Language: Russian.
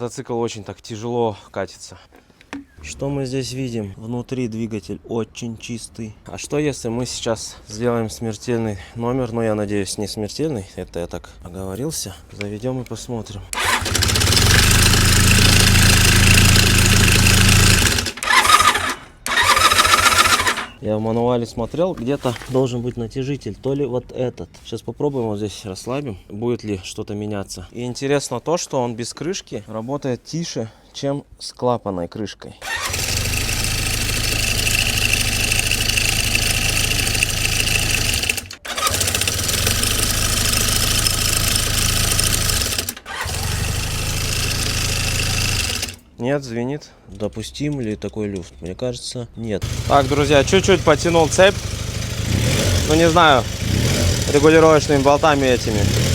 Мотоцикл очень так тяжело катится. Что мы здесь видим? Внутри двигатель очень чистый. А что если мы сейчас сделаем смертельный номер? Ну, я надеюсь, не смертельный. Это я так оговорился. Заведем и посмотрим. Я в мануале смотрел, где-то должен быть натяжитель, то ли вот этот. Сейчас попробуем, вот здесь расслабим, будет ли что-то меняться. И интересно то, что он без крышки работает тише, чем с клапанной крышкой. Нет, звенит. Допустим ли такой люфт? Мне кажется, нет. Так, друзья, чуть-чуть потянул цепь. Ну, не знаю, регулировочными болтами этими.